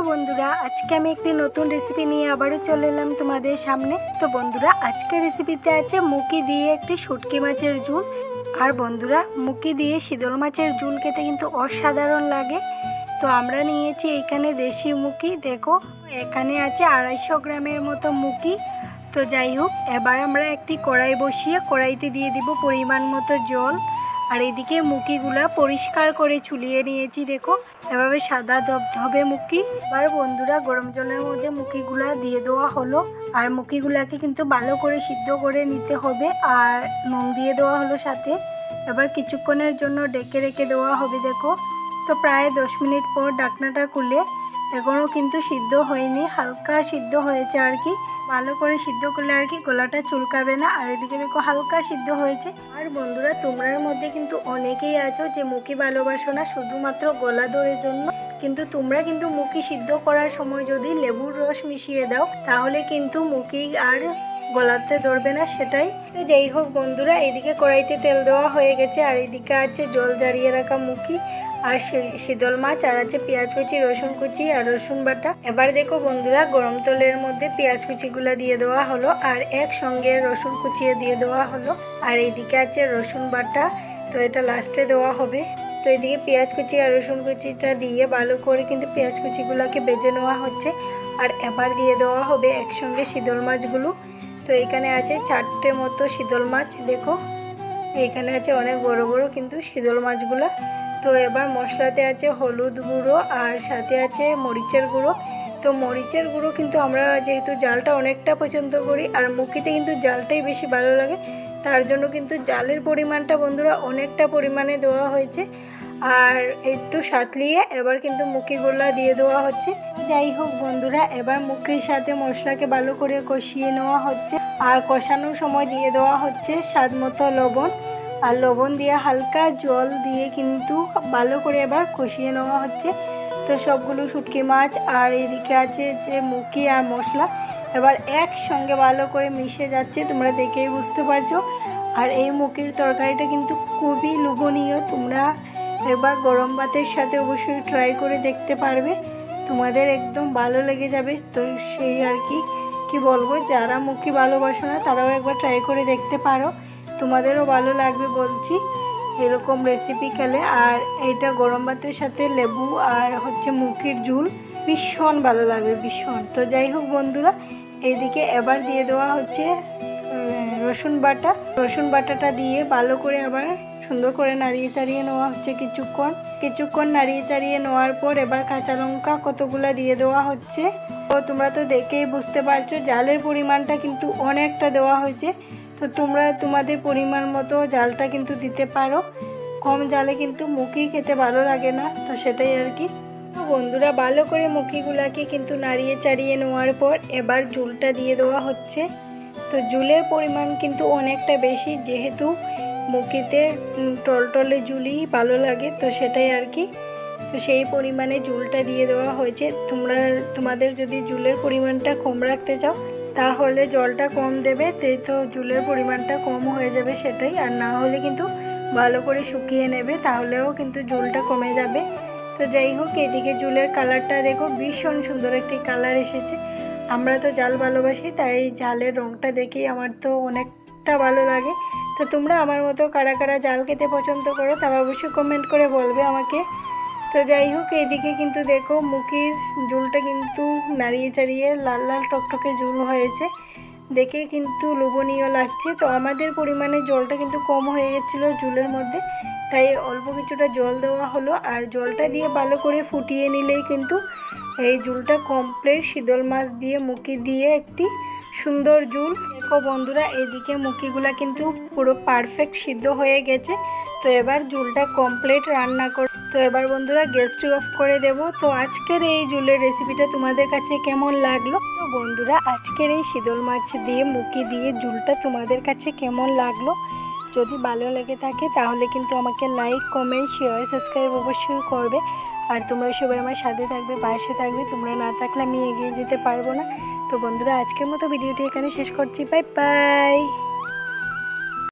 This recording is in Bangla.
বন্ধুরা, আজকে আমি একটি নতুন রেসিপি নিয়ে আবারও চলে এলাম তোমাদের সামনে। তো বন্ধুরা, আজকের রেসিপিতে আছে মুকি দিয়ে একটি শুটকি মাছের ঝোল। আর বন্ধুরা, মুকি দিয়ে শীতল মাছের ঝোল খেতে কিন্তু অসাধারণ লাগে। তো আমরা নিয়েছি এখানে দেশি মুকি। দেখো, এখানে আছে 250 গ্রামের মতো মুকি। তো যাই হোক, এবার আমরা একটি কড়াই বসিয়ে কড়াইতে দিয়ে দিব পরিমাণ মতো জল। আর এদিকে মুকিগুলা পরিষ্কার করে ছুলিয়ে নিয়েছি। দেখো, এভাবে সাদা ধবধবে মুকি। এবার বন্ধুরা, গরম জলের মধ্যে মুকিগুলা দিয়ে দেওয়া হলো। আর মুকিগুলাকে কিন্তু ভালো করে সিদ্ধ করে নিতে হবে। আর নুন দিয়ে দেওয়া হলো সাথে। এবার কিছুক্ষণের জন্য ডেকে রেখে দেওয়া হবে। দেখো, তো প্রায় 10 মিনিট পর ঢাকনাটা খুলে, এখনও কিন্তু সিদ্ধ হয়নি, হালকা সিদ্ধ হয়েছে আর কি। ভালো করে সিদ্ধ করলে আর কি গলাটা চুলকাবে না। আর এদিকে দেখো হালকা সিদ্ধ হয়েছে। আর বন্ধুরা, তোমরার মধ্যে কিন্তু অনেকেই আছো যে মুকি ভালোবাসো না শুধুমাত্র গলা ধরার জন্য। কিন্তু তোমরা কিন্তু মুকি সিদ্ধ করার সময় যদি লেবুর রস মিশিয়ে দাও, তাহলে কিন্তু মুকি আর গলাতে ধরবে না, সেটাই। তো যাই হোক বন্ধুরা, এদিকে কড়াইতে তেল দেওয়া হয়ে গেছে। আর এদিকে আছে জল ঝরিয়ে রাখা মুকি আর শীতল মাছ, আর আছে পেঁয়াজ কুচি, রসুন কুচি আর রসুন বাটা। এবার দেখো বন্ধুরা, গরম তেলের মধ্যে পেঁয়াজ কুচিগুলো দিয়ে দেওয়া হলো আর একসঙ্গে রসুন কুচিয়ে দিয়ে দেওয়া হলো। আর এইদিকে আছে রসুন বাটা, তো এটা লাস্টে দেওয়া হবে। তো এদিকে পেঁয়াজ কুচি আর রসুন কুচিটা দিয়ে ভালো করে কিন্তু পেঁয়াজ কুচিগুলোকে ভেজে নেওয়া হচ্ছে। আর এবার দিয়ে দেওয়া হবে একসঙ্গে শীতল মাছগুলো। তো এখানে আছে 4টে মতো শীতল মাছ। দেখো, এখানে আছে অনেক বড় বড় কিন্তু শীতল মাছগুলো। তো এবার মশলাতে আছে হলুদ গুঁড়ো আর সাথে আছে মরিচের গুঁড়ো। তো মরিচের গুঁড়ো কিন্তু আমরা যেহেতু জালটা অনেকটা পছন্দ করি আর মুখিতে কিন্তু জালটাই বেশি ভালো লাগে, তার জন্য কিন্তু জালের পরিমাণটা বন্ধুরা অনেকটা পরিমাণে দেওয়া হয়েছে। আর একটু সাতলিয়ে এবার কিন্তু মুখিগুলা দিয়ে দেওয়া হচ্ছে। যাই হোক বন্ধুরা, এবার মুখির সাথে মশলাকে ভালো করে কষিয়ে নেওয়া হচ্ছে। আর কষানোর সময় দিয়ে দেওয়া হচ্ছে স্বাদ মতো লবণ। আর লবণ দিয়ে হালকা জল দিয়ে কিন্তু ভালো করে এবার কষিয়ে নেওয়া হচ্ছে। তো সবগুলো শুটকি মাছ আর এদিকে আছে যে মুখি আর মশলা এবার একসঙ্গে ভালো করে মিশে যাচ্ছে, তোমরা দেখেই বুঝতে পারছো। আর এই মুখির তরকারিটা কিন্তু খুবই লোভনীয়। তোমরা এবার গরম ভাতের সাথে অবশ্যই ট্রাই করে দেখতে পারবে, তোমাদের একদম ভালো লেগে যাবে। তো সেই আর কি বলবো, যারা মুখি ভালোবাসো না তারাও একবার ট্রাই করে দেখতে পারো, তোমাদেরও ভালো লাগবে বলছি এরকম রেসিপি খেলে। আর এইটা গরম ভাতের সাথে লেবু আর হচ্ছে মুখির ঝোল ভীষণ ভালো লাগবে, ভীষণ। তো যাই হোক বন্ধুরা, এইদিকে এবার দিয়ে দেওয়া হচ্ছে রসুন বাটা। রসুন বাটাটা দিয়ে ভালো করে আবার সুন্দর করে নাড়িয়ে চাড়িয়ে নেওয়া হচ্ছে কিছুক্ষণ নাড়িয়ে চাড়িয়ে নেওয়ার পর এবার কাঁচা লঙ্কা কতগুলো দিয়ে দেওয়া হচ্ছে। তো তোমরা তো দেখেই বুঝতে পারছো জালের পরিমাণটা কিন্তু অনেকটা দেওয়া হয়েছে। তো তোমরা তোমাদের পরিমাণ মতো জালটা কিন্তু দিতে পারো, কম জালে কিন্তু মুখি খেতে ভালো লাগে না, তো সেটাই আর কি। তো বন্ধুরা, ভালো করে মুখিগুলাকে কিন্তু নাড়িয়ে চাড়িয়ে নেওয়ার পর এবার ঝোলটা দিয়ে দেওয়া হচ্ছে। তো ঝোলের পরিমাণ কিন্তু অনেকটা বেশি, যেহেতু মুখিতে টলটলে ঝুলই ভালো লাগে, তো সেটাই আর কি। তো সেই পরিমাণে ঝোলটা দিয়ে দেওয়া হয়েছে। তোমাদের যদি ঝোলের পরিমাণটা কম রাখতে চাও তাহলে জলটা কম দেবে, তো ঝোলের পরিমাণটা কম হয়ে যাবে সেটাই। আর না হলে কিন্তু ভালো করে শুকিয়ে নেবে, তাহলেও কিন্তু ঝোলটা কমে যাবে। তো যাই হোক, এদিকে ঝোলের কালারটা দেখো ভীষণ সুন্দর একটি কালার এসেছে। আমরা তো জাল ভালোবাসি, তাই জালের রঙটা দেখেই আমার তো অনেকটা ভালো লাগে। তো তোমরা আমার মতো কারা কারা জাল খেতে পছন্দ করো তারা অবশ্যই কমেন্ট করে বলবে আমাকে। তো যাই হোক, এইদিকে কিন্তু দেখো মুখির ঝোলটা কিন্তু নাড়িয়ে চাড়িয়ে লাল লাল টকটকে ঝোল হয়েছে, দেখে কিন্তু লোভনীয় লাগছে। তো আমাদের পরিমাণে জলটা কিন্তু কম হয়ে গেছিলো ঝোলের মধ্যে, তাই অল্প কিছুটা জল দেওয়া হলো। আর জলটা দিয়ে ভালো করে ফুটিয়ে নিলেই কিন্তু এই ঝোলটা কমপ্লিট। শীতল মাছ দিয়ে মুখি দিয়ে একটি সুন্দর ঝোল। দেখো বন্ধুরা, এদিকে মুখিগুলা কিন্তু পুরো পারফেক্ট সিদ্ধ হয়ে গেছে। তো এবার ঝোলটা কমপ্লিট রান্না করে, তো এবার বন্ধুরা গ্যাসটি অফ করে দেব। তো আজকের এই ঝোলের রেসিপিটা তোমাদের কাছে কেমন লাগলো? তো বন্ধুরা, আজকের এই শীতল মাছ দিয়ে মুখি দিয়ে ঝোলটা তোমাদের কাছে কেমন লাগলো? যদি ভালো লেগে থাকে তাহলে কিন্তু আমাকে লাইক, কমেন্ট, শেয়ার, সাবস্ক্রাইব অবশ্যই করবে। আর তোমরা সবাই আমার সাথে থাকবে, পাশে থাকবে, তোমরা না থাকলে আমি এগিয়ে যেতে পারবো না। তো বন্ধুরা, আজকের মতো ভিডিওটি এখানে শেষ করছি। Bye bye.